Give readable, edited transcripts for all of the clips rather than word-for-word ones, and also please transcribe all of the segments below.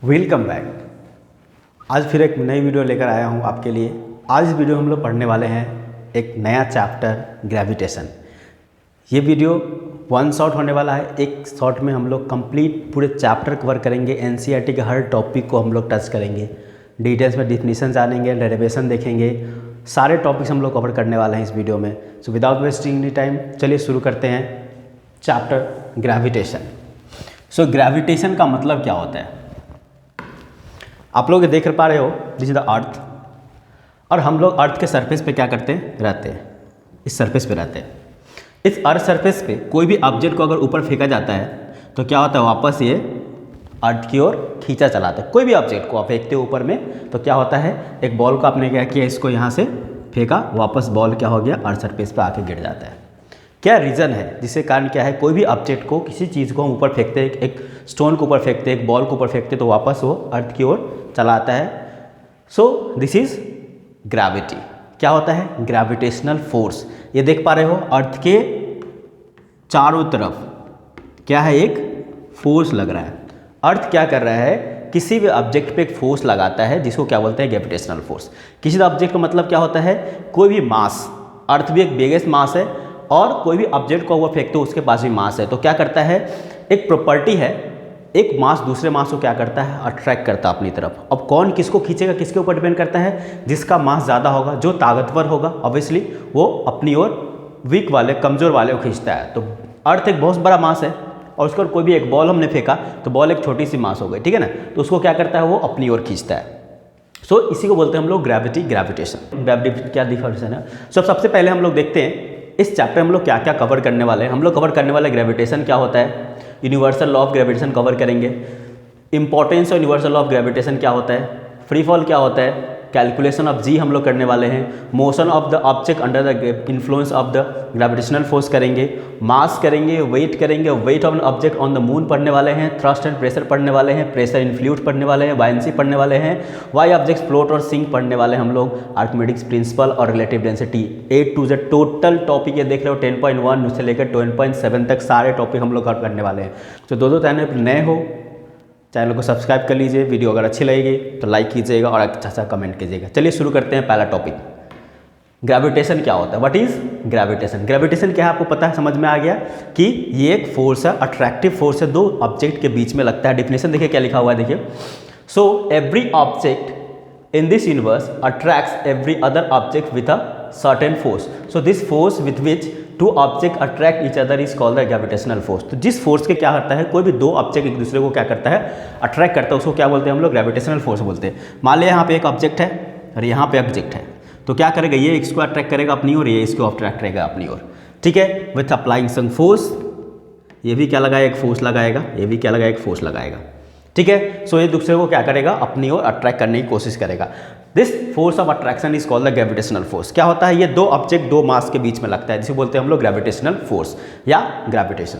Welcome back. आज फिर एक नई वीडियो लेकर आया हूँ आपके लिए। आज इस वीडियो में हम लोग पढ़ने वाले हैं एक नया चैप्टर ग्रेविटेशन। ये वीडियो वन शॉट होने वाला है। एक शॉट में हम लोग कंप्लीट पूरे चैप्टर कवर करेंगे। एनसीईआरटी के हर टॉपिक को हम लोग टच करेंगे, डिटेल्स में डिफिनीशन जानेंगे, डेरिवेशन देखेंगे, सारे टॉपिक्स हम लोग कवर करने वाले हैं इस वीडियो में। So without wasting any time चलिए शुरू करते हैं चैप्टर ग्रेविटेशन। सो ग्रेविटेशन का मतलब क्या होता है? आप लोग देख पा रहे हो, दिस इज द अर्थ, और हम लोग अर्थ के सरफेस पे क्या करते हैं? रहते हैं, इस सरफेस पे रहते हैं। इस अर्थ सरफेस पे कोई भी ऑब्जेक्ट को अगर ऊपर फेंका जाता है तो क्या होता है? वापस ये अर्थ की ओर खींचा चलाता है। कोई भी ऑब्जेक्ट को आप फेंकते हो ऊपर में तो क्या होता है? एक बॉल को आपने क्या किया, इसको यहाँ से फेंका, वापस बॉल क्या हो गया? अर्थ सरफेस पे आके गिर जाता है। क्या रीज़न है जिसके कारण क्या है? कोई भी ऑब्जेक्ट को, किसी चीज़ को हम ऊपर फेंकते हैं, एक स्टोन को ऊपर फेंकते, एक बॉल को ऊपर फेंकते, तो वापस वो अर्थ की ओर चला आता है। सो दिस इज ग्रेविटी। क्या होता है? Gravitational force. ये देख पा रहे हो, अर्थ के चारों तरफ क्या है? एक फोर्स लग रहा है। अर्थ क्या कर रहा है? किसी भी ऑब्जेक्ट पे एक फोर्स लगाता है, जिसको क्या बोलते हैं? Gravitational force. किसी ऑब्जेक्ट का मतलब क्या होता है? कोई भी मास, अर्थ भी एक बिगेस्ट मास है, और कोई भी ऑब्जेक्ट को वो फेंकते हो उसके पास भी मास है, तो क्या करता है? एक प्रॉपर्टी है, एक मास दूसरे मास को क्या करता है? अट्रैक्ट करता है अपनी तरफ। अब कौन किसको खींचेगा, किसके ऊपर डिपेंड करता है? जिसका मास ज़्यादा होगा, जो ताकतवर होगा, ऑब्वियसली वो अपनी ओर वीक वाले, कमज़ोर वाले को खींचता है। तो अर्थ एक बहुत बड़ा मास है, और उसको कोई भी एक बॉल हमने फेंका तो बॉल एक छोटी सी मास हो गई, ठीक है ना? तो उसको क्या करता है? वो अपनी ओर खींचता है। सो इसी को बोलते हैं हम लोग ग्रेविटी, ग्रेविटेशन। ग्रेविटी क्या डिफरेंस है? सबसे पहले हम लोग देखते हैं इस चैप्टर में हम लोग क्या क्या कवर करने वाले हैं। हम लोग कवर करने वाले ग्रेविटेशन क्या होता है, universal law of gravitation cover करेंगे, importance of universal law of gravitation क्या होता है, फ्री फॉल क्या होता है, कैलकुलेशन ऑफ जी हम लोग करने वाले हैं, motion of the object under the influence of the gravitational force करेंगे, मास करेंगे, wait of an object on the moon पढ़ने वाले हैं, थ्रस्ट एंड प्रेशर पढ़ने वाले हैं, प्रेशर इन फ्लूइड पढ़ने वाले हैं, बायंसी पढ़ने वाले हैं, वाई ऑब्जेक्ट्स फ्लोट और सिंक पढ़ने वाले हैं हम लोग, आर्किमिडीज प्रिंसिपल और relative density. A to Z total topic ये देख रहे हो, 10.1 से लेकर 10.7 तक सारे टॉपिक हम लोग कवर करने वाले हैं। तो दो चैनल पर नए हो, चैनल को सब्सक्राइब कर लीजिए। वीडियो अगर अच्छी लगेगी तो लाइक कीजिएगा और अच्छा सा कमेंट कीजिएगा। चलिए शुरू करते हैं पहला टॉपिक, ग्रेविटेशन क्या होता है। What is gravitation? ग्रेविटेशन क्या है आपको पता है, समझ में आ गया कि ये एक फोर्स है, अट्रैक्टिव फोर्स है, दो ऑब्जेक्ट के बीच में लगता है। डिफिनेशन देखिए क्या लिखा हुआ है, देखिए। So every object in this universe attracts every other object with a certain force. So this force with which two object attract each other is called the gravitational force. तो जिस फोर्स के क्या करता है, कोई भी दो ऑब्जेक्ट एक दूसरे को क्या करता है? अट्रैक्ट करता है, उसको क्या बोलते हैं हम लोग? ग्रेविटेशनल फोर्स बोलते हैं। मान लिया यहाँ पे एक ऑब्जेक्ट है और यहाँ पे ऑब्जेक्ट है, तो क्या करेगा? ये इसको अट्रैक्ट करेगा अपनी ओर, ये इसको अट्रैक्ट करेगा अपनी ओर, ठीक है, विथ अप्लाइंग सम फोर्स। ये भी क्या लगाएगा? एक फोर्स लगाएगा, ये भी क्या लगाएगा? एक फोर्स लगाएगा, ठीक है। सो ये दूसरे को क्या करेगा? अपनी ओर अट्रैक्ट करने की कोशिश करेगा। This force of attraction is called the gravitational force. क्या होता है? ये दो ऑब्जेक्ट, दो मास के बीच में लगता है, जिसे बोलते हैं हम लोग ग्रेविटेशनल फोर्स या ग्रेविटेशन।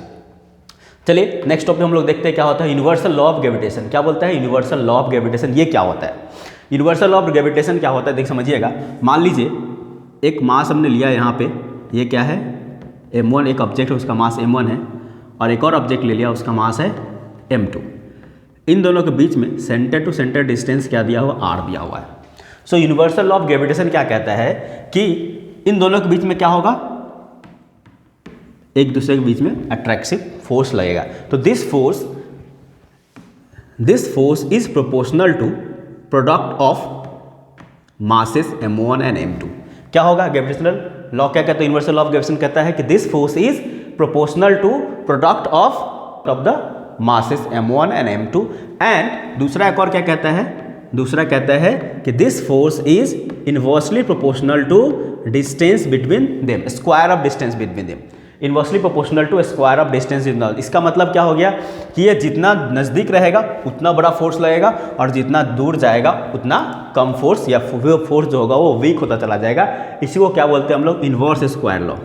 चलिए नेक्स्ट टॉपिक हम लोग देखते हैं क्या होता है, यूनिवर्सल लॉ ऑफ ग्रेविटेशन। क्या बोलता है यूनिवर्सल लॉ ऑफ ग्रेविटेशन? ये क्या होता है? यूनिवर्सल लॉ ऑफ ग्रेविटेशन क्या होता है, देख समझिएगा। मान लीजिए एक मास हमने लिया यहाँ पे, ये क्या है? m1, एक ऑब्जेक्ट है उसका मास m1 है, और एक और ऑब्जेक्ट ले लिया उसका मास है m2। इन दोनों के बीच में सेंटर टू सेंटर डिस्टेंस क्या दिया हुआ? r दिया हुआ है। सो यूनिवर्सल लॉ ऑफ ग्रेविटेशन क्या कहता है कि इन दोनों के बीच में क्या होगा? एक दूसरे के बीच में अट्रैक्टिव फोर्स लगेगा। तो this force is proportional to product of masses m1 and m2। क्या होगा? ग्रेविटेशनल लॉ क्या कहता है? यूनिवर्सल लॉ ऑफ ग्रेविटेशन कहता है कि this force is proportional to product of the masses m1 and m2। And दूसरा एक और क्या कहता है? दूसरा कहता है कि this force is inversely proportional to distance between them, square of distance between them, inversely proportional to square of distance in. इसका मतलब क्या हो गया कि ये जितना नज़दीक रहेगा उतना बड़ा फोर्स लगेगा, और जितना दूर जाएगा उतना कम फोर्स, या फोर्स जो होगा वो वीक होता चला जाएगा। इसी को क्या बोलते हैं हम लोग? Inverse square law.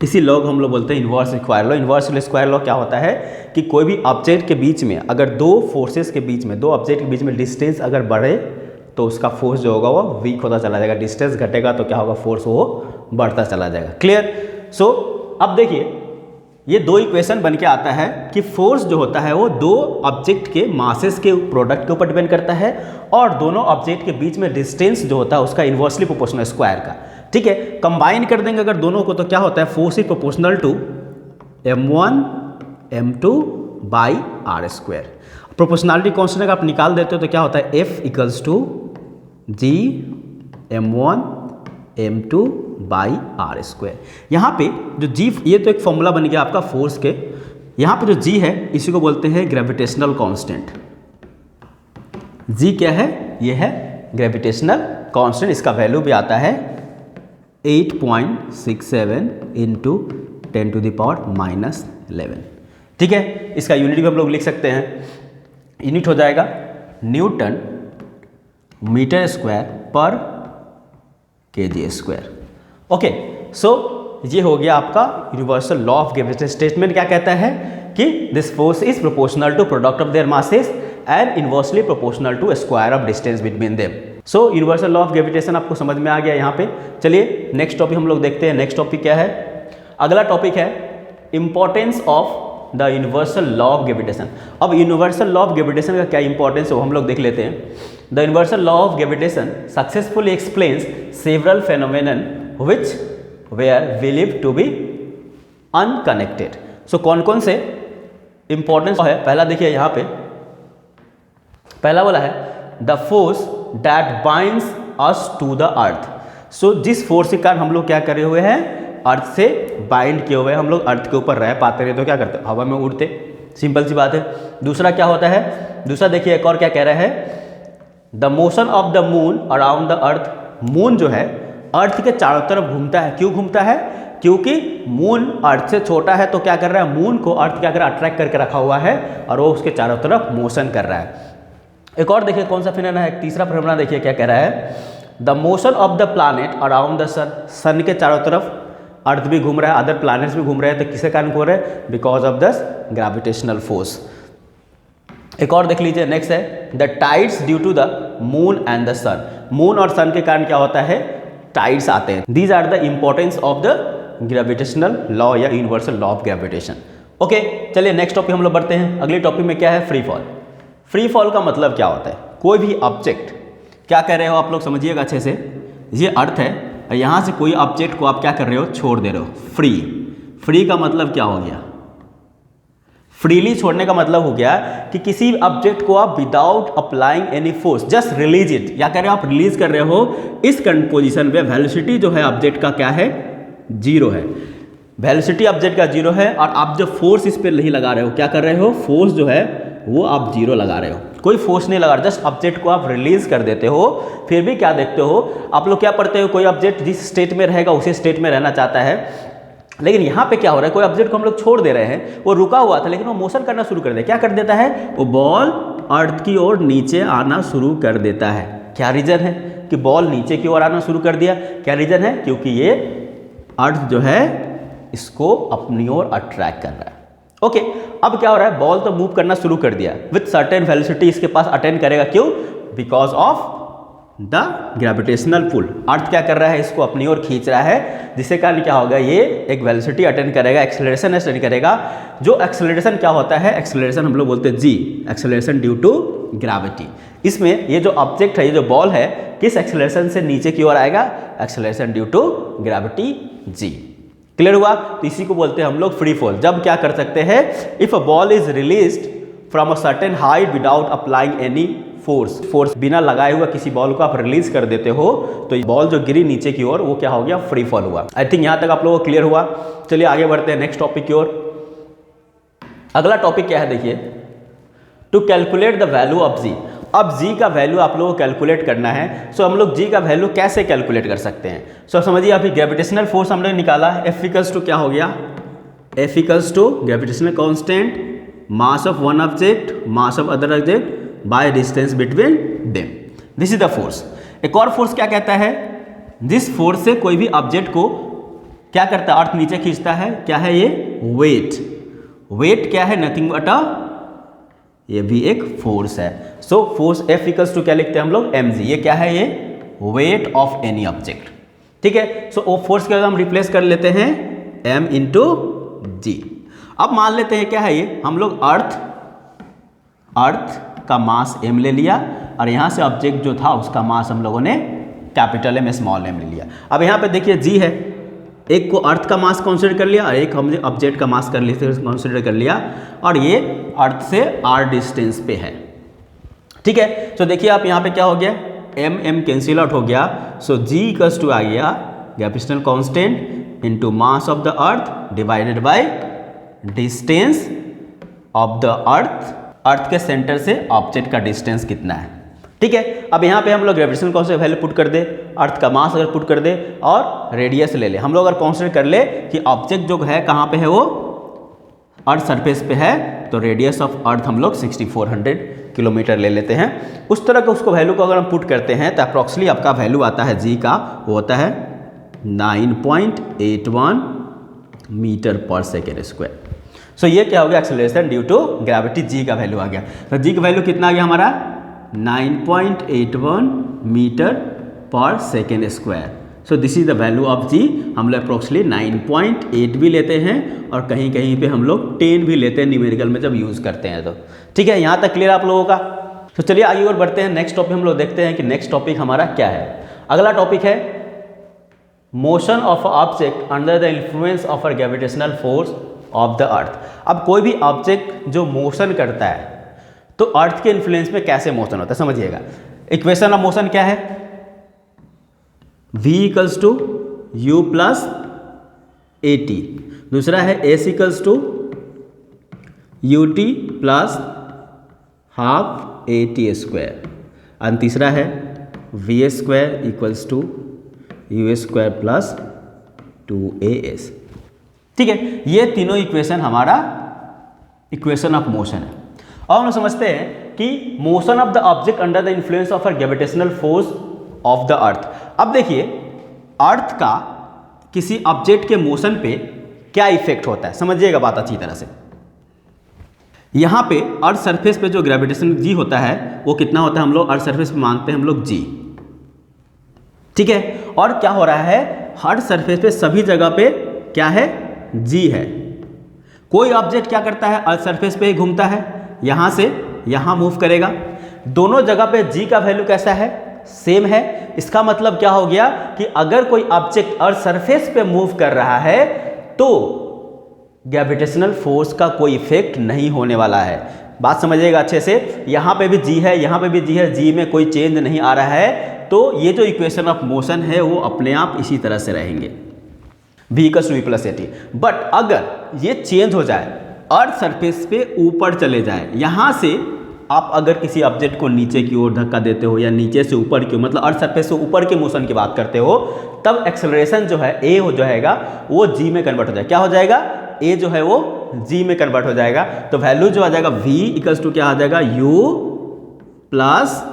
इसी लॉ को हम लोग बोलते हैं inverse square law. Inverse square law क्या होता है कि कोई भी ऑब्जेक्ट के बीच में, अगर दो फोर्सेस के बीच में, दो ऑब्जेक्ट के बीच में डिस्टेंस अगर बढ़े तो उसका फोर्स जो होगा वो वीक होता चला जाएगा। डिस्टेंस घटेगा तो क्या होगा? फोर्स वो बढ़ता चला जाएगा। क्लियर? सो अब देखिए ये दो इक्वेशन बन के आता है कि फोर्स जो होता है वो दो ऑब्जेक्ट के मासेस के प्रोडक्ट के ऊपर डिपेंड करता है और दोनों ऑब्जेक्ट के बीच में डिस्टेंस जो होता है उसका इन्वर्सली प्रोपोर्शनल स्क्वायर का। ठीक है, कंबाइन कर देंगे अगर दोनों को तो क्या होता है, force is proportional to m1 m2 by r square. Proportionality constant अगर आप निकाल देते हो तो क्या होता है, F equals to G m1 m2 by r square. यहाँ पे जो जी, ये तो एक फॉर्मूला बन गया आपका फोर्स के, यहाँ पे जो जी है इसी को बोलते हैं ग्रेविटेशनल कांस्टेंट। जी क्या है, ये है ग्रेविटेशनल कांस्टेंट। इसका वैल्यू भी आता है 8.67 इंटू 10⁻⁻11। ठीक है, इसका यूनिट भी हम लोग लिख सकते हैं, यूनिट हो जाएगा न्यूटन मीटर स्क्वायर पर kg स्क्वायर। ओके, सो ये हो गया आपका universal law of gravitation. Statement क्या कहता है कि this force is proportional to product of their masses and inversely proportional to square of distance between them. So universal law of gravitation आपको समझ में आ गया यहाँ पे। चलिए नेक्स्ट टॉपिक हम लोग देखते हैं। नेक्स्ट टॉपिक क्या है, अगला टॉपिक है importance of the universal law of gravitation. अब यूनिवर्सल लॉ ऑफ ग्रेविटेशन का क्या इंपॉर्टेंस है वो हम लोग देख लेते हैं। The universal law of gravitation successfully explains several phenomenon which were believed to be unconnected. So कौन कौन से इंपॉर्टेंस है, पहला देखिए यहाँ पे, पहला वाला है the force that binds us to the earth. So जिस फोर्स के कारण हम लोग क्या करे हुए हैं, अर्थ से बाइंड किए हुए हैं, हम लोग अर्थ के ऊपर रह पाते रहे तो क्या करते, हवा में उड़ते, सिंपल सी बात है। दूसरा क्या होता है, दूसरा देखिए एक और क्या कह रहा है, the motion of the moon around the earth. Moon जो है अर्थ के चारों तरफ घूमता है। क्यों घूमता है, क्योंकि मून अर्थ से छोटा है तो क्या कर रहा है, मून को अर्थ क्या कर रहा है, अट्रैक्ट करके रखा हुआ है और वो उसके चारों तरफ मोशन कर रहा है। एक और देखिए कौन सा फिनोमेना है, तीसरा फिनोमेना देखिए क्या कह रहा है, the motion of the planet around the sun. Sun के चारों तरफ अर्थ भी घूम रहा है, अदर प्लैनेट्स भी घूम रहे हैं, तो किसके कारण घूम रहे हैं, because of the gravitational force. एक और देख लीजिए, नेक्स्ट है the tides due to the moon and the sun. Moon और सन के कारण क्या होता है, टाइड्स आते हैं। These are the importance of the gravitational law या universal law of gravitation. Okay, चलिए नेक्स्ट टॉपिक हम लोग बढ़ते हैं। अगले टॉपिक में क्या है, फ्री फॉल। फ्री फॉल का मतलब क्या होता है, कोई भी ऑब्जेक्ट, क्या कर रहे हो आप लोग समझिएगा अच्छे से, ये अर्थ है और यहाँ से कोई ऑब्जेक्ट को आप क्या कर रहे हो, छोड़ दे रहे हो। फ्री, फ्री का मतलब क्या हो गया, फ्रीली छोड़ने का मतलब हो गया कि किसी ऑब्जेक्ट को आप without applying any force just release it, या कह रहे हो आप रिलीज कर रहे हो इस पोजीशन पे। वेलोसिटी जो है ऑब्जेक्ट का क्या है, जीरो है। वेलोसिटी ऑब्जेक्ट का जीरो है और आप जो फोर्स इस पर नहीं लगा रहे हो, क्या कर रहे हो, फोर्स जो है वो आप जीरो लगा रहे हो, कोई फोर्स नहीं लगा रहे, जस्ट ऑब्जेक्ट को आप रिलीज कर देते हो। फिर भी क्या देखते हो आप लोग, क्या पढ़ते हो, कोई ऑब्जेक्ट जिस स्टेट में रहेगा उसी स्टेट में रहना चाहता है। लेकिन यहाँ पे क्या हो रहा है, कोई ऑब्जेक्ट को हम लोग छोड़ दे रहे हैं, वो रुका हुआ था लेकिन वो मोशन करना शुरू कर दिया। क्या कर देता है, वो बॉल अर्थ की ओर नीचे आना शुरू कर देता है। क्या रीजन है कि बॉल नीचे की ओर आना शुरू कर दिया, क्या रीजन है, क्योंकि ये अर्थ जो है इसको अपनी ओर अट्रैक्ट कर रहा है। ओके, अब क्या हो रहा है, बॉल तो मूव करना शुरू कर दिया विथ सर्टेन वेलोसिटी, इसके पास अटेंड करेगा, क्यों, because of the gravitational pull. Earth क्या कर रहा है, इसको अपनी ओर खींच रहा है, जिससे कारण क्या होगा, ये एक वेलोसिटी अटेंड करेगा, एक्सेलरेशन अटेंड करेगा। जो एक्सेलरेशन क्या होता है, एक्सेलरेशन हम लोग बोलते हैं जी, एक्सेलरेशन ड्यू टू ग्रेविटी। इसमें ये जो ऑब्जेक्ट है, ये जो बॉल है, किस एक्सेलरेशन से नीचे की ओर आएगा, acceleration due to gravity g. Clear हुआ, तो इसी को बोलते हैं हम लोग फ्री फॉल। जब क्या कर सकते हैं, if a ball is released from a certain height without applying any force बिना लगाए हुआ किसी बॉल को आप रिलीज कर देते हो, तो बॉल जो गिरी नीचे की ओर वो क्या हो गया, फ्री फॉल हुआ। आई थिंक यहां तक आप लोगों को क्लियर हुआ। चलिए आगे बढ़ते हैं नेक्स्ट टॉपिक की ओर। अगला टॉपिक क्या है, देखिए, to calculate the value of G. अब जी का वैल्यू आप लोगों को कैलकुलेट करना है। सो हम लोग जी का वैल्यू कैसे कैलकुलेट कर सकते हैं। सो समझिए, अभी ग्रेविटेशनल फोर्स हमने निकाला, एफ इक्वल्स टू क्या हो गया, F equals to gravitational constant mass of one object mass of other object by distance between them. This is the force. एक और फोर्स क्या कहता है, जिस फोर्स से कोई भी ऑब्जेक्ट को क्या करता है, अर्थ नीचे खींचता है, क्या है ये, वेट। वेट क्या है, नथिंग बट अ, ये भी एक फोर्स है। So force F equals to क्या लिखते हैं हम लोग, एम जी। ये क्या है, ये वेट ऑफ एनी ऑब्जेक्ट। ठीक है, सो वो फोर्स के हम रिप्लेस कर लेते हैं एम इंटू जी। अब मान लेते हैं क्या है ये, हम लोग अर्थ का मास m ले लिया और यहाँ से ऑब्जेक्ट जो था उसका मास हम लोगों ने कैपिटल M स्मॉल m ले लिया। अब यहाँ पे देखिए g है, एक को अर्थ का मास कंसीडर कर लिया और एक हमने ऑब्जेक्ट का मास कंसीडर कर लिया और ये अर्थ से r डिस्टेंस पे है। ठीक है, तो देखिए आप यहाँ पे क्या हो गया, m कैंसिल आउट हो गया, सो g इक्वल्स टू आ गया gravitational constant into mass of the earth divided by distance of the earth के सेंटर से ऑब्जेक्ट का डिस्टेंस कितना है। ठीक है, अब यहाँ पे हम लोग ग्रेविटेशनल कांस्टेंट वैल्यू पुट कर दे, अर्थ का मास अगर पुट कर दे और रेडियस ले ले। हम लोग अगर कंसीडर कर ले कि ऑब्जेक्ट जो है कहाँ पे है, वो अर्थ सरफेस पे है, तो रेडियस ऑफ अर्थ हम लोग 6400 किलोमीटर ले लेते हैं। उस तरह का उसको वैल्यू को अगर हम पुट करते हैं तो अप्रॉक्सिमेटली आपका वैल्यू आता है जी का, वो होता है 9.81 मीटर पर सेकेंड स्क्वायर। सो ये क्या हो गया, एक्सेलरेशन ड्यू टू ग्रेविटी, जी का वैल्यू आ गया। तो जी का वैल्यू कितना आ गया हमारा 9.81 metre per second square. So this is the value of g. हम लोग अप्रोक्सीमेटली 9.8 भी लेते हैं और कहीं कहीं पे हम लोग 10 भी लेते हैं न्यूमेरिकल में जब यूज़ करते हैं तो। ठीक है, यहाँ तक क्लियर आप लोगों का। तो चलिए आगे और बढ़ते हैं, नेक्स्ट टॉपिक हम लोग देखते हैं कि नेक्स्ट टॉपिक हमारा क्या है। अगला टॉपिक है motion of object under the influence of a gravitational force of the earth. अब कोई भी ऑब्जेक्ट जो मोशन करता है तो अर्थ के इन्फ्लुएंस में कैसे मोशन होता है समझिएगा। इक्वेशन ऑफ मोशन क्या है, v equals to u plus a t, दूसरा है s equals to u t plus half a t square, और तीसरा है v square equals to u square plus 2as। ठीक है, ये तीनों इक्वेशन हमारा इक्वेशन ऑफ मोशन है। और हम समझते हैं कि motion of the object under the influence of a gravitational force of the earth. अब देखिए अर्थ का किसी ऑब्जेक्ट के मोशन पे क्या इफेक्ट होता है, समझिएगा बात अच्छी तरह से। यहाँ पे अर्थ सरफेस पे जो ग्रेविटेशन जी होता है वो कितना होता है, हम लोग अर्थ सरफेस पे मानते हैं हम लोग जी। ठीक है, और क्या हो रहा है, हर सरफेस पे सभी जगह पे क्या है, जी है। कोई ऑब्जेक्ट क्या करता है, अर्थ सरफेस पे ही घूमता है, यहाँ से यहाँ मूव करेगा, दोनों जगह पे जी का वैल्यू कैसा है, सेम है। इसका मतलब क्या हो गया कि अगर कोई ऑब्जेक्ट अर्थ सरफेस पे मूव कर रहा है तो ग्रेविटेशनल फोर्स का कोई इफेक्ट नहीं होने वाला है। बात समझिएगा अच्छे से, यहाँ पे भी जी है, यहाँ पे भी जी है, जी में कोई चेंज नहीं आ रहा है, तो ये जो इक्वेशन ऑफ मोशन है वो अपने आप इसी तरह से रहेंगे, v equals to v plus a t. But अगर ये चेंज हो जाए, अर्थ सरफेस पे ऊपर चले जाए, यहाँ से आप अगर किसी ऑब्जेक्ट को नीचे की ओर धक्का देते हो या नीचे से ऊपर की, मतलब अर्थ सरफेस से ऊपर के मोशन की बात करते हो, तब एक्सेलरेशन जो है a हो जाएगा वो g में कन्वर्ट हो जाएगा। क्या हो जाएगा, a जो है वो g में कन्वर्ट हो जाएगा। तो वैल्यू जो आ जाएगा v इक्वल्स टू क्या आ जाएगा, u प्लस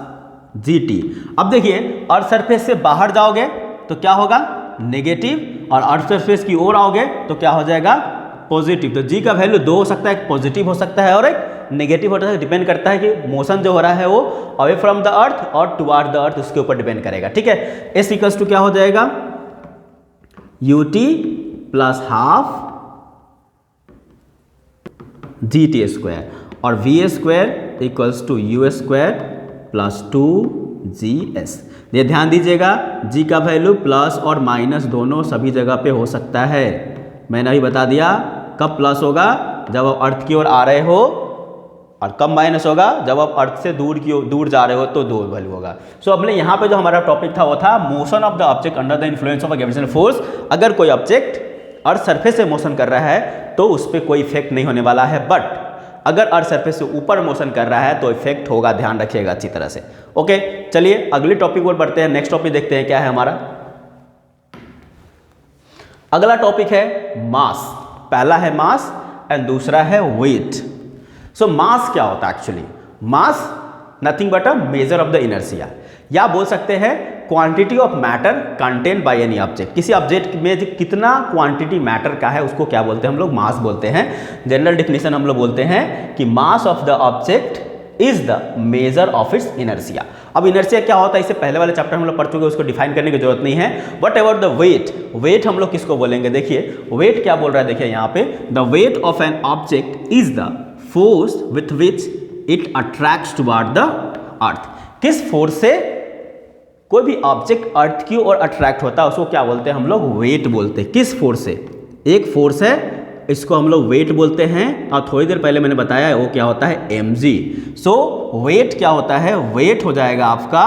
जी टी। अब देखिए अर्थ सरफेस से बाहर जाओगे तो क्या होगा, नेगेटिव, और अर्थ सरफेस की ओर आओगे तो क्या हो जाएगा, पॉजिटिव। तो जी का वैल्यू दो हो सकता है, एक पॉजिटिव हो सकता है और एक नेगेटिव होता है। डिपेंड करता है कि मोशन जो हो रहा है वो अवे फ्रॉम द अर्थ और टुवार्ड द अर्थ, उसके ऊपर डिपेंड करेगा। ठीक है, एस इक्वल्स टू क्या हो जाएगा, u t plus half g t square, और v square equals to u square plus 2gs। ये ध्यान दीजिएगा, g का वैल्यू प्लस और माइनस दोनों सभी जगह पे हो सकता है। मैंने अभी बता दिया कब प्लस होगा, जब आप अर्थ की ओर आ रहे हो, और कब माइनस होगा, जब आप अर्थ से दूर जा रहे हो तो दो वैल्यू होगा। सो अपने यहाँ पे जो हमारा टॉपिक था वो था motion of the object under the influence of a gravitational force. अगर कोई ऑब्जेक्ट अर्थ सरफेस से मोशन कर रहा है तो उस पर कोई इफेक्ट नहीं होने वाला है, बट अगर अर्थ सरफेस से ऊपर मोशन कर रहा है तो इफेक्ट होगा, ध्यान रखिएगा अच्छी तरह से। ओके, चलिए अगले टॉपिक पर बढ़ते हैं। नेक्स्ट टॉपिक देखते हैं क्या है हमारा। अगला टॉपिक है मास। पहला है मास एंड दूसरा है वेट। सो मास क्या होता है actually, mass nothing but a measure of the inertia, या बोल सकते हैं quantity of matter contain by any object. किसी ऑब्जेक्ट में कितना क्वांटिटी मैटर का है उसको क्या बोलते हैं हम लोग, मास बोलते हैं। जनरल डेफिनेशन हम लोग बोलते हैं कि मास of the object is the measure of its inertia. अब इनर्शिया क्या होता है इसे पहले वाले चैप्टर हम लोग पढ़ चुके हैं, उसको डिफाइन करने की जरूरत नहीं है। Whatever the weight, weight हम लोग किसको बोलेंगे, देखिए वेट क्या बोल रहा है, देखिए यहाँ पे the wait of an object is the force with which it attracts toward the earth. किस फोर्स से कोई भी ऑब्जेक्ट अर्थ की ओर अट्रैक्ट होता है उसको क्या बोलते हैं हम लोग, वेट बोलते हैं। किस फोर्स से, एक फोर्स है इसको हम लोग वेट बोलते हैं, और थोड़ी देर पहले मैंने बताया है वो क्या होता है, mg। सो वेट क्या होता है, वेट हो जाएगा आपका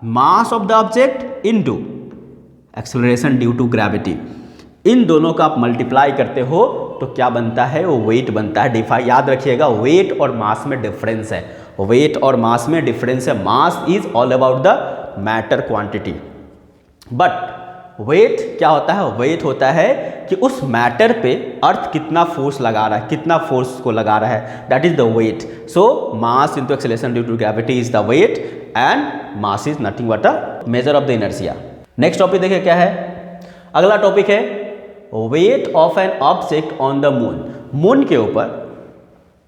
mass of the object into acceleration due to gravity. इन दोनों का आप मल्टीप्लाई करते हो तो क्या बनता है, वो वेट बनता है। याद रखिएगा वेट और मास में डिफरेंस है, वेट और मास में डिफरेंस है। Mass is all about the matter quantity, but weight क्या होता है, वेट होता है कि उस मैटर पे अर्थ कितना फोर्स लगा रहा है, कितना फोर्स को लगा रहा है, that is the weight. So mass into acceleration due to gravity is the weight and mass is nothing but a measure of the inertia. Next topic देखिए क्या है, अगला टॉपिक है weight of an object on the moon. Moon के ऊपर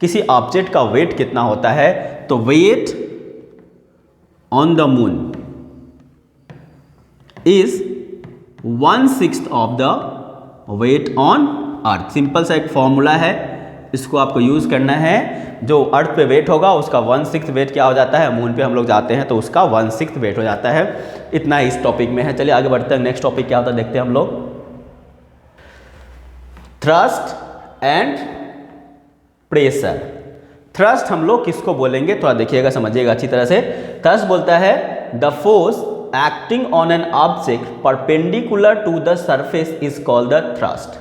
किसी object का wait कितना होता है, तो weight on the moon is 1/6 of the weight on earth. Simple सा एक फॉर्मूला है, इसको आपको यूज करना है। जो अर्थ पे वेट होगा उसका 1/6 वेट क्या हो जाता है, मून पे हम लोग जाते हैं तो उसका 1/6 वेट हो जाता है। इतना इस टॉपिक में है। चलिए आगे बढ़ते हैं, नेक्स्ट टॉपिक क्या होता है देखते हैं हम लोग, थ्रस्ट एंड प्रेशर। थ्रस्ट हम लोग किसको बोलेंगे, थोड़ा देखिएगा समझिएगा अच्छी तरह से। थ्रस्ट बोलता है the force acting on an object perpendicular to the surface is called the thrust.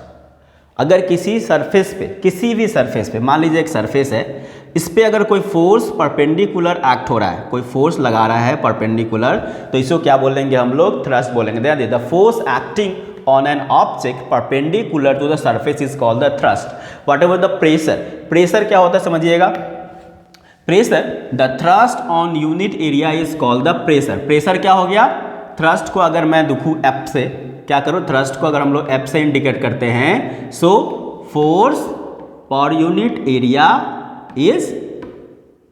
अगर किसी सरफेस पे, किसी भी सरफेस पे, मान लीजिए एक सरफेस है, इस पे अगर कोई फोर्स परपेंडिकुलर एक्ट हो रहा है, कोई फोर्स लगा रहा है परपेंडिकुलर, तो इसको क्या बोलेंगे हम लोग, थ्रस्ट बोलेंगे। The force acting on an object perpendicular to the surface is called the thrust. Whatever the pressure, pressure क्या होता है समझिएगा, pressure the thrust on unit area is called the pressure. Pressure क्या हो गया, thrust को अगर मैं दुखू एफ से, क्या करो, थ्रस्ट को अगर हम लोग एफ से इंडिकेट करते हैं, so force per unit area is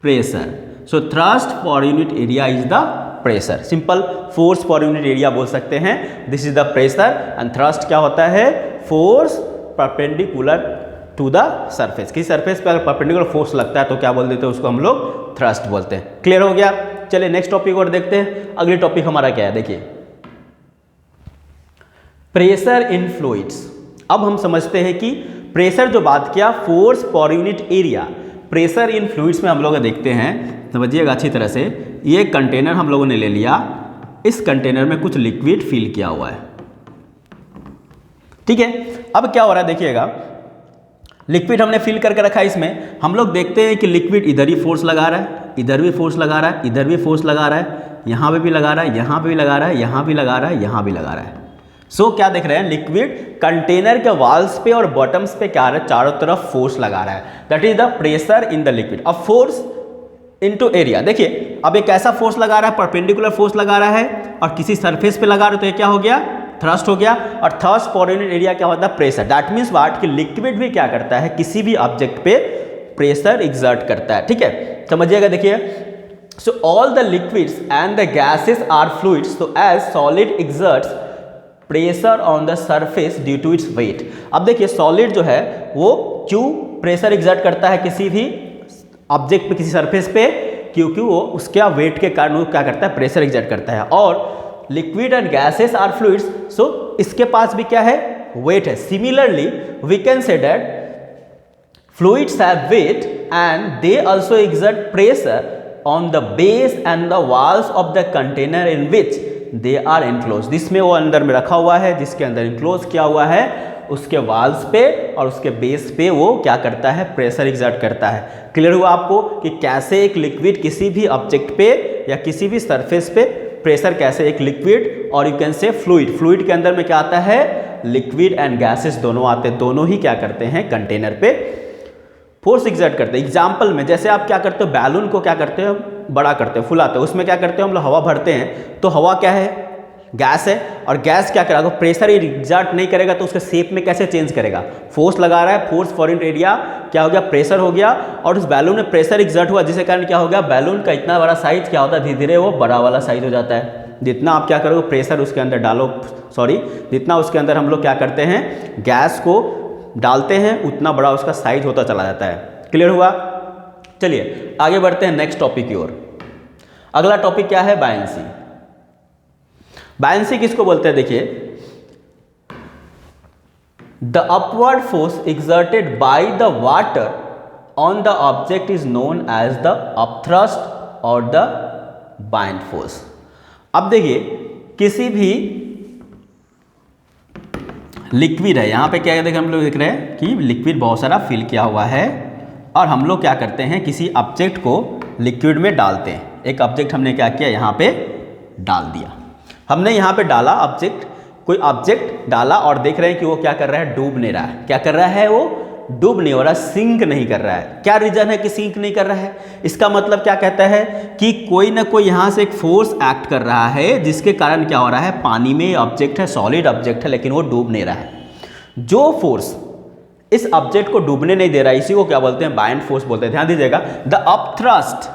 pressure. So thrust per unit area is the pressure. Simple force per unit area बोल सकते हैं, this is the pressure. And thrust क्या होता है, force perpendicular to the surface. किसी surface पे अगर perpendicular force लगता है तो क्या बोल देते हैं उसको हम लोग थ्रस्ट बोलते हैं। क्लियर हो गया। चलिए नेक्स्ट टॉपिक और देखते हैं। अगली टॉपिक हमारा क्या है, देखिए प्रेशर इन फ्लूइड्स। अब हम समझते हैं कि प्रेशर जो बात किया, force per unit area, pressure in fluids में हम लोग देखते हैं, समझिएगा अच्छी तरह से। ये कंटेनर हम लोगों ने ले लिया, इस कंटेनर में कुछ लिक्विड फिल किया हुआ है, ठीक है। अब क्या हो रहा है देखिएगा, लिक्विड हमने फिल करके रखा है, इसमें हम लोग देखते हैं कि लिक्विड इधर ही फोर्स लगा रहा है, इधर भी फोर्स लगा रहा है, इधर भी फोर्स लगा रहा है, यहाँ पे भी लगा रहा है, यहाँ पे भी लगा रहा है, यहाँ भी लगा रहा है, यहाँ भी लगा रहा है। सो क्या देख रहे हैं, लिक्विड कंटेनर के वॉल्स पे और बॉटम्स पे क्या आ रहा है, चारों तरफ फोर्स लगा रहा है, that is the pressure in the liquid. अब फोर्स इनटू एरिया, देखिए अब एक ऐसा फोर्स लगा रहा है, परपेंडिकुलर फोर्स लगा रहा है और किसी सरफेस पे लगा रहा है, तो ये क्या हो गया, थ्रस्ट हो गया। और थ्रस्ट पर यूनिट एरिया क्या होता है, प्रेशर। दैट मीन्स व्हाट, कि लिक्विड भी क्या करता है, किसी भी ऑब्जेक्ट पे प्रेशर एग्जर्ट करता है, ठीक है, समझिएगा। देखिए so all the liquids and the gases are fluids, so as solid exerts pressure on the surface due to its weight. अब देखिए सॉलिड जो है वो क्यों प्रेशर एग्जर्ट करता है किसी भी ऑब्जेक्ट पे, किसी सरफेस पे, क्योंकि वो उसके वेट के कारण वो क्या करता है, प्रेशर एग्जर्ट करता है। और liquid and gases are fluids, so इसके पास भी क्या है, वेट है। Similarly we can say that fluids have weight and they also exert pressure on the base and the walls of the container in which they are enclose. जिसमें वो अंदर में रखा हुआ है, जिसके अंदर एनक्लोज किया हुआ है, उसके वॉल्स पे और उसके बेस पे वो क्या करता है, प्रेशर एग्जर्ट करता है। क्लियर हुआ आपको कि कैसे एक लिक्विड किसी भी ऑब्जेक्ट पे या किसी भी सरफेस पे प्रेशर, कैसे एक लिक्विड और you can say fluid, fluid के अंदर में क्या आता है, लिक्विड एंड गैसेस दोनों आते हैं, दोनों ही क्या करते हैं, कंटेनर पे फोर्स एग्जर्ट करते हैं। एग्जाम्पल में जैसे आप क्या करते हो, बैलून को क्या करते हो, बड़ा करते हो, फुलाते हो, उसमें क्या करते हो हम लोग, हवा भरते हैं, तो हवा क्या है, गैस है और गैस क्या करेगा, प्रेशर एग्जर्ट नहीं करेगा तो उसके शेप में कैसे चेंज करेगा, फोर्स लगा रहा है, फोर्स फॉर यूनिट एरिया क्या हो गया, प्रेशर हो गया, और उस बैलून में प्रेशर एग्जर्ट हुआ जिसके कारण क्या हो गया, बैलून का इतना बड़ा साइज क्या होता है, धीरे धीरे वो बड़ा वाला साइज हो जाता है। जितना आप क्या करोगे प्रेशर उसके अंदर डालो, जितना उसके अंदर हम लोग क्या करते हैं गैस को डालते हैं उतना बड़ा उसका साइज होता चला जाता है। क्लियर हुआ? चलिए आगे बढ़ते हैं नेक्स्ट टॉपिक की ओर। अगला टॉपिक क्या है, बायंसी। बायंसी किसको बोलते हैं, देखिए the upward force exerted by the water on the object is known as the upthrust और द बाइंड फोर्स। अब देखिए किसी भी लिक्विड है, यहाँ पे क्या देखिए हम लोग देख रहे हैं कि लिक्विड बहुत सारा फिल किया हुआ है और हम लोग क्या करते हैं किसी ऑब्जेक्ट को लिक्विड में डालते हैं। एक ऑब्जेक्ट हमने क्या किया, यहाँ पे डाल दिया, हमने यहाँ पे डाला ऑब्जेक्ट, कोई ऑब्जेक्ट डाला और देख रहे हैं कि वो क्या कर रहा है, डूब नहीं रहा है। क्या कर रहा है, वो डूब नहीं हो रहा, सिंक नहीं कर रहा है। क्या रीजन है कि सिंक नहीं कर रहा है, इसका मतलब क्या कहता है कि कोई ना कोई यहाँ से एक फोर्स एक्ट कर रहा है जिसके कारण क्या हो रहा है, पानी में ऑब्जेक्ट है, सॉलिड ऑब्जेक्ट है लेकिन वो डूब नहीं रहा है। जो फोर्स इस ऑब्जेक्ट को डूबने नहीं दे रहा है इसी को क्या बोलते हैं, बाइंड फोर्स बोलते हैं। ध्यान दीजिएगा, the upthrust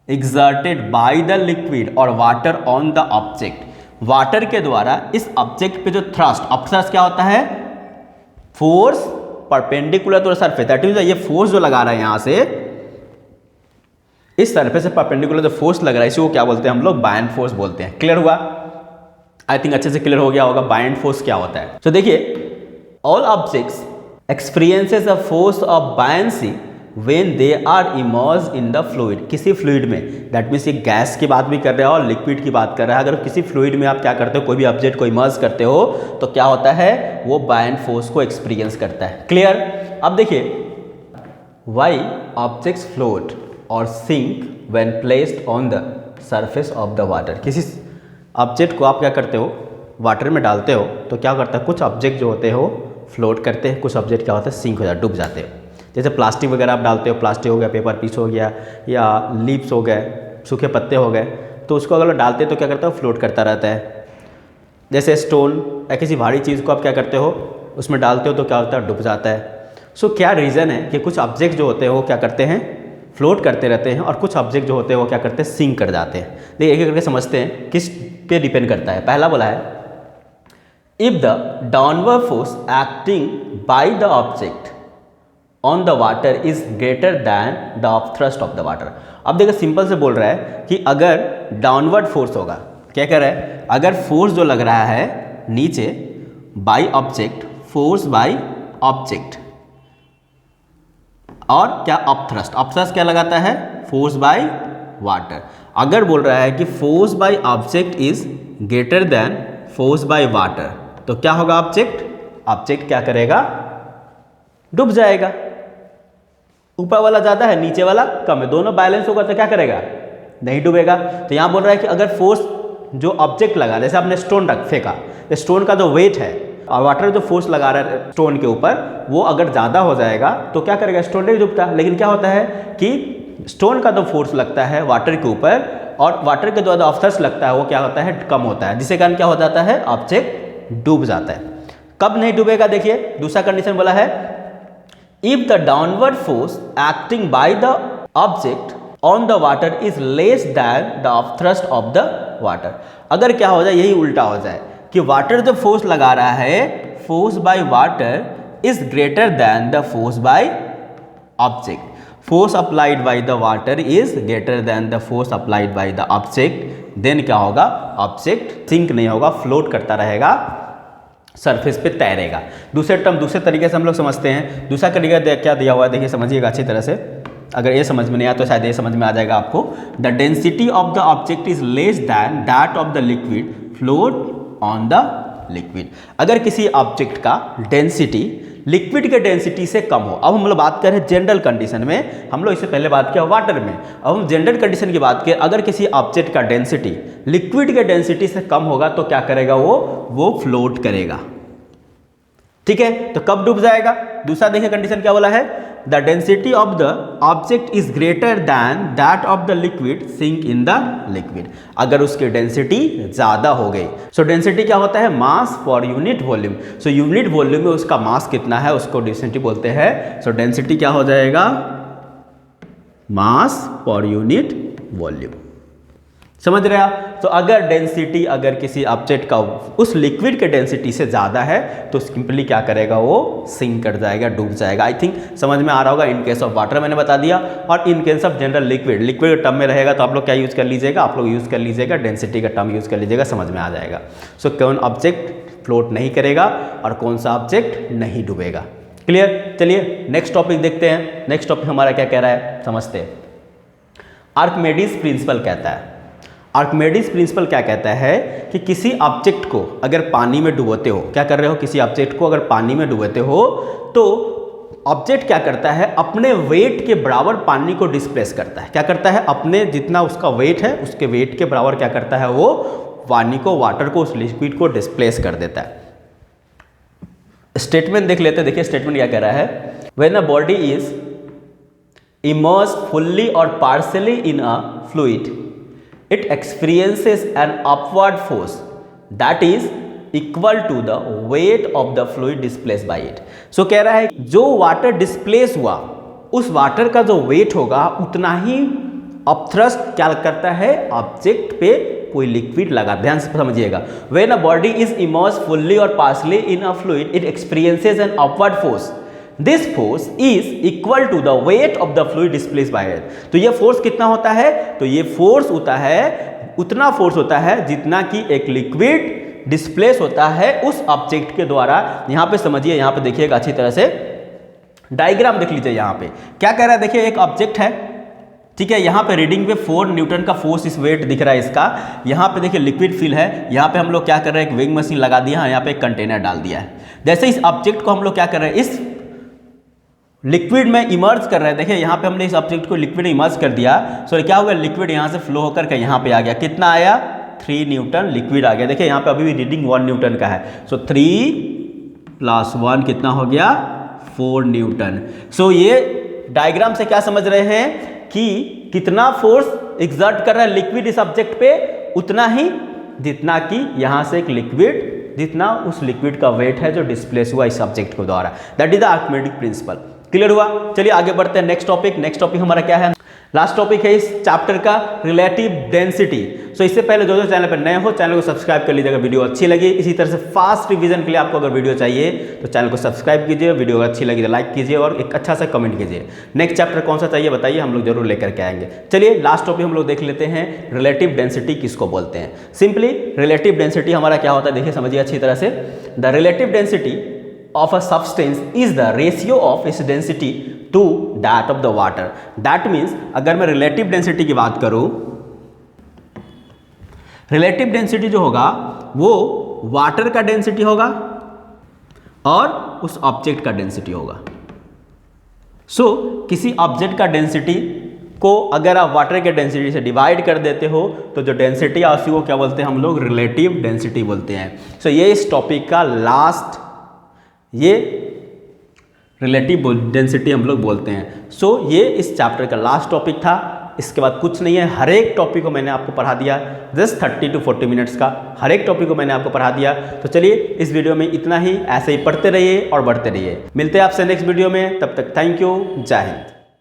exerted by the liquid और water on the object, water के द्वारा इस ऑब्जेक्ट पे जो थ्रस्ट, अपथ्रस्ट क्या होता है, force perpendicular to the surface, that means ये फोर्स जो लगा रहा है यहां से इस सरफेस से परपेंडिकुलर जो फोर्स लग रहा है इसी को क्या बोलते हैं हम लोग, बाइंड फोर्स बोलते हैं। क्लियर हुआ? आई थिंक अच्छे से क्लियर हो गया होगा बाइंड फोर्स क्या होता है। तो देखिए all objects experiences a force of buoyancy when they are immersed in the fluid, किसी फ्लूइड में, दैट मीन्स ये गैस की बात भी कर रहा है और लिक्विड की बात कर रहा है। अगर किसी फ्लूइड में आप क्या करते हो, कोई भी ऑब्जेक्ट को इमर्स करते हो तो क्या होता है, वो बायंड फोर्स को एक्सपीरियंस करता है। क्लियर? अब देखिए व्हाई ऑब्जेक्ट्स फ्लोट और sink when placed on the surface of the water, किसी ऑब्जेक्ट को आप क्या करते हो, वाटर में डालते हो तो क्या करता है, कुछ ऑब्जेक्ट जो होते हो फ्लोट करते हैं, कुछ ऑब्जेक्ट क्या होता है, सिंक हो जाते, डूब जाते हो। जैसे प्लास्टिक वगैरह आप डालते हो, प्लास्टिक हो गया, पेपर पीस हो गया या लीव्स हो गए, सूखे पत्ते हो गए, तो उसको अगर डालते हो तो क्या करता है, फ्लोट करता रहता है। जैसे स्टोन या किसी भारी चीज़ को आप क्या करते हो, उसमें डालते हो तो क्या होता है, डूब जाता है। सो क्या रीज़न है कि कुछ ऑब्जेक्ट जो होते हैं वो क्या करते हैं, फ्लोट करते रहते हैं और कुछ ऑब्जेक्ट जो होते हैं वो क्या करते हैं, सिंक कर जाते हैं। देखिए एक एक करके समझते हैं किस पे डिपेंड करता है। पहला बोला है if the downward force acting by the object on the water is greater than the upthrust of the water. अब देखिए सिंपल से बोल रहा है कि अगर डाउनवर्ड फोर्स होगा, क्या कह रहा है, अगर फोर्स जो लग रहा है नीचे bye object, force by object और क्या अपथ्रस्ट, अपथ्रस्ट क्या लगाता है, फोर्स बाय वाटर। अगर बोल रहा है कि force by object is greater than force by water तो क्या होगा, ऑब्जेक्ट क्या करेगा, डूब जाएगा। ऊपर वाला ज़्यादा है, नीचे वाला कम है, दोनों बैलेंस होगा तो क्या करेगा, नहीं डूबेगा। तो यहाँ बोल रहा है कि अगर फोर्स जो ऑब्जेक्ट लगा, जैसे आपने स्टोन फेंका, स्टोन का जो वेट है और वाटर जो फोर्स लगा रहा है स्टोन के ऊपर, वो अगर ज़्यादा हो जाएगा तो क्या करेगा, स्टोन नहीं डूबता। लेकिन क्या होता है कि स्टोन का जो फोर्स लगता है वाटर के ऊपर और वाटर के द्वारा अपथ्रस्ट लगता है वो क्या होता है, कम होता है, जिसके कारण क्या हो जाता है, ऑब्जेक्ट डूब जाता है। कब नहीं डूबेगा, देखिए दूसरा कंडीशन बोला है if the downward force acting by the object on the water is less than the upthrust of the water. अगर क्या हो जाए, यही उल्टा हो जाए कि वाटर जो फोर्स लगा रहा है, force by water is greater than the force by object, force applied by the water is greater than the force applied by the object, then क्या होगा, ऑब्जेक्ट सिंक नहीं होगा, फ्लोट करता रहेगा, सरफेस पे तैरेगा। दूसरे तरीके से हम लोग समझते हैं। दूसरा तरीका क्या दिया हुआ है, देखिए समझिएगा अच्छी तरह से, अगर ये समझ में नहीं आया तो शायद ये समझ में आ जाएगा आपको। The density of the object is less than that of the liquid float on the liquid. अगर किसी ऑब्जेक्ट का डेंसिटी लिक्विड के डेंसिटी से कम हो, अब हम लोग बात कर रहे हैं जनरल कंडीशन में, हम लोग इससे पहले बात किया वाटर में, अब हम जनरल कंडीशन की बात करें, अगर किसी ऑब्जेक्ट का डेंसिटी लिक्विड के डेंसिटी से कम होगा तो क्या करेगा, वो फ्लोट करेगा। ठीक है, तो कब डूब जाएगा, दूसरा देखिए कंडीशन क्या बोला है, the density of the object is greater than that of the liquid sink in the liquid. अगर उसकी डेंसिटी ज़्यादा हो गई, सो डेंसिटी क्या होता है, mass for unit volume. So unit volume में उसका मास कितना है उसको डेंसिटी बोलते हैं। सो डेंसिटी क्या हो जाएगा, मास पर यूनिट वॉल्यूम। समझ रहे आप। तो अगर डेंसिटी अगर किसी ऑब्जेक्ट का उस लिक्विड के डेंसिटी से ज़्यादा है तो सिंपली क्या करेगा, वो सिंक कर जाएगा, डूब जाएगा। आई थिंक समझ में आ रहा होगा। इन केस ऑफ वाटर मैंने बता दिया, और in case of general liquid, liquid term में रहेगा तो आप लोग क्या यूज़ कर लीजिएगा, आप लोग यूज़ कर लीजिएगा डेंसिटी का टर्म यूज़ कर लीजिएगा, समझ में आ जाएगा। सो कौन ऑब्जेक्ट फ्लोट नहीं करेगा और कौन सा ऑब्जेक्ट नहीं डूबेगा। क्लियर। चलिए नेक्स्ट टॉपिक देखते हैं। नेक्स्ट टॉपिक हमारा क्या कह रहा है समझते हैं। आर्किमेडीज प्रिंसिपल कहता है, आर्किमेडीज प्रिंसिपल क्या कहता है कि किसी ऑब्जेक्ट को अगर पानी में डुबोते हो, क्या कर रहे हो, किसी ऑब्जेक्ट को अगर पानी में डुबोते हो तो ऑब्जेक्ट क्या करता है, अपने वेट के बराबर पानी को डिस्प्लेस करता है। क्या करता है, अपने जितना उसका वेट है उसके वेट के बराबर क्या करता है, वो पानी को, वाटर को, उस लिक्विड को डिस्प्लेस कर देता है। स्टेटमेंट देख लेते हैं। देखिए स्टेटमेंट क्या कह रहा है, when a body is immersed fully or partially in a fluid, it experiences an upward force that is equal to the weight of the fluid displaced by it. So कह रहा है जो वाटर डिस्प्लेस हुआ उस water का जो wait होगा उतना ही अपथ्रस्ट क्या करता है, ऑब्जेक्ट पे कोई लिक्विड लगा। ध्यान से समझिएगा। When a body is immersed fully or partially in a fluid, it experiences an upward force. This force is equal to the weight of the fluid displaced by it. तो ये force कितना होता है, तो ये फोर्स होता है, उतना फोर्स होता है जितना कि एक लिक्विड डिस्प्लेस होता है उस ऑब्जेक्ट के द्वारा। यहाँ पे समझिए, यहाँ पे देखिएगा अच्छी तरह से, डायग्राम देख लीजिए। यहाँ पे क्या कह रहा है, देखिए एक ऑब्जेक्ट है, ठीक है, यहाँ पे रीडिंग पे 4 न्यूटन का फोर्स इस वेट दिख रहा है इसका। यहाँ पे देखिए लिक्विड फिल है, यहाँ पे हम लोग क्या कर रहे हैं, एक वेइंग मशीन लगा दिया है, यहाँ पे एक कंटेनर डाल दिया है। जैसे इस ऑब्जेक्ट को हम लोग क्या कर रहे हैं, इस लिक्विड में इमर्ज कर रहे हैं। देखिए यहाँ पे हमने इस ऑब्जेक्ट को लिक्विड में इमर्ज कर दिया, सो क्या होगा, लिक्विड यहाँ से फ्लो होकर के यहाँ पे आ गया। कितना आया, 3 न्यूटन लिक्विड आ गया। देखिए यहाँ पे अभी भी रीडिंग 1 न्यूटन का है, सो 3 + 1 कितना हो गया, 4 न्यूटन। सो ये डायग्राम से क्या समझ रहे हैं कि कितना फोर्स एग्जर्ट कर रहा है लिक्विड इस ऑब्जेक्ट पे, उतना ही जितना कि यहाँ से एक लिक्विड, जितना उस लिक्विड का वेट है जो डिस्प्लेस हुआ इस ऑब्जेक्ट के द्वारा। That is the Archimedic principle. Clear हुआ। चलिए आगे बढ़ते हैं। नेक्स्ट टॉपिक हमारा क्या है, लास्ट टॉपिक है इस चैप्टर का, रिलेटिव डेंसिटी। सो इससे पहले जो चैनल पर नए हो चैनल को सब्सक्राइब कर लीजिएगा, वीडियो अच्छी लगी। इसी तरह से फास्ट रिवीजन के लिए आपको अगर वीडियो चाहिए तो चैनल को सब्सक्राइब कीजिए, वीडियो अच्छी लगी तो लाइक कीजिए और एक अच्छा सा कमेंट कीजिए। नेक्स्ट चैप्टर कौन सा चाहिए बताइए, हम लोग जरूर लेकर के आएंगे। चलिए लास्ट टॉपिक हम लोग देख लेते हैं, रिलेटिव डेंसिटी किसको बोलते हैं। सिंपली रिलेटिव डेंसिटी हमारा क्या होता है, देखिए समझिए अच्छी तरह से। The relative density of a substance is the ratio of its density to that of the water. That means अगर मैं relative density की बात करूं, relative density जो होगा वो वाटर का डेंसिटी होगा और उस ऑब्जेक्ट का डेंसिटी होगा। सो किसी ऑब्जेक्ट का डेंसिटी को अगर आप वाटर के डेंसिटी से डिवाइड कर देते हो तो जो डेंसिटी है उसी को क्या बोलते हैं हम लोग, रिलेटिव डेंसिटी बोलते हैं। सो ये इस टॉपिक का लास्ट, ये रिलेटिव डेंसिटी हम लोग बोलते हैं। सो ये इस चैप्टर का लास्ट टॉपिक था। इसके बाद कुछ नहीं है, हर एक टॉपिक को मैंने आपको पढ़ा दिया, जस्ट 30 to 40 मिनट्स का हर एक टॉपिक को मैंने आपको पढ़ा दिया। तो चलिए इस वीडियो में इतना ही, ऐसे ही पढ़ते रहिए और बढ़ते रहिए। मिलते हैं आपसे नेक्स्ट वीडियो में, तब तक थैंक यू, जय हिंद।